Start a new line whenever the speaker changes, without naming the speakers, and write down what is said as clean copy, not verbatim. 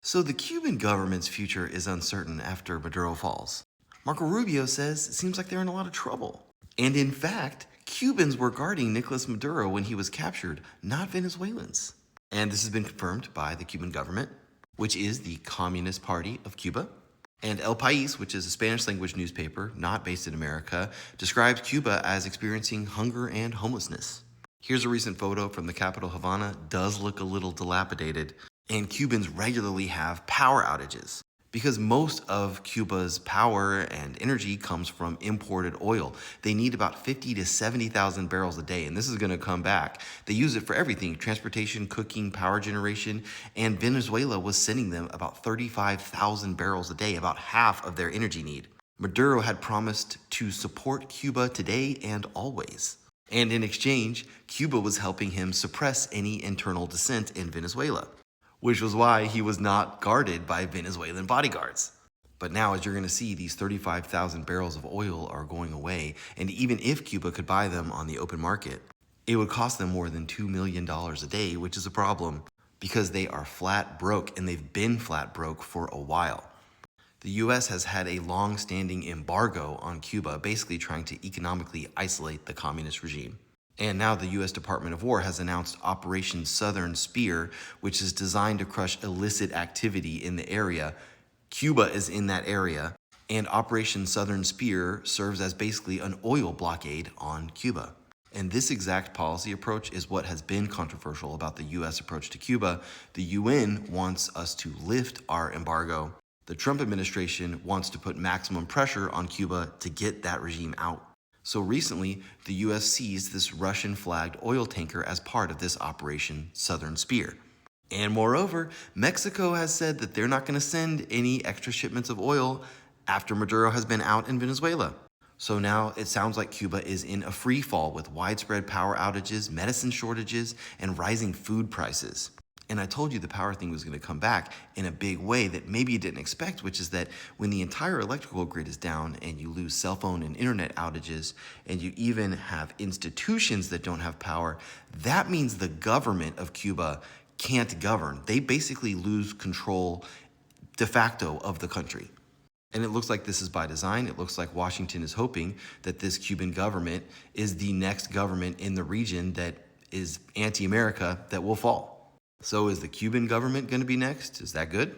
So the Cuban government's future is uncertain after Maduro falls. Marco Rubio says it seems like they're in a lot of trouble. And in fact, Cubans were guarding Nicolas Maduro when he was captured, not Venezuelans. And this has been confirmed by the Cuban government, which is the Communist Party of Cuba. And El País, which is a Spanish language newspaper not based in America, describes Cuba as experiencing hunger and homelessness. Here's a recent photo from the capital, Havana. Does look a little dilapidated. And Cubans regularly have power outages because most of Cuba's power and energy comes from imported oil. They need about 50 to 70,000 barrels a day, and this is going to come back. They use it for everything: transportation, cooking, power generation, and Venezuela was sending them about 35,000 barrels a day, about half of their energy need. Maduro had promised to support Cuba today and always. And in exchange, Cuba was helping him suppress any internal dissent in Venezuela, which was why he was not guarded by Venezuelan bodyguards. But now, as you're going to see, these 35,000 barrels of oil are going away, and even if Cuba could buy them on the open market, it would cost them more than $2 million a day, which is a problem because they are flat broke, and they've been flat broke for a while. The US has had a long-standing embargo on Cuba, basically trying to economically isolate the communist regime. And now the U.S. Department of War has announced Operation Southern Spear, which is designed to crush illicit activity in the area. Cuba is in that area, and Operation Southern Spear serves as basically an oil blockade on Cuba. And this exact policy approach is what has been controversial about the U.S. approach to Cuba. The UN wants us to lift our embargo. The Trump administration wants to put maximum pressure on Cuba to get that regime out. So recently, the U.S. seized this Russian-flagged oil tanker as part of this Operation Southern Spear. And moreover, Mexico has said that they're not going to send any extra shipments of oil after Maduro has been out in Venezuela. So now it sounds like Cuba is in a free fall with widespread power outages, medicine shortages, and rising food prices. And I told you the power thing was going to come back in a big way that maybe you didn't expect, which is that when the entire electrical grid is down and you lose cell phone and internet outages, and you even have institutions that don't have power, that means the government of Cuba can't govern. They basically lose control de facto of the country. And it looks like this is by design. It looks like Washington is hoping that this Cuban government is the next government in the region that is anti-America that will fall. So is the Cuban government going to be next? Is that good?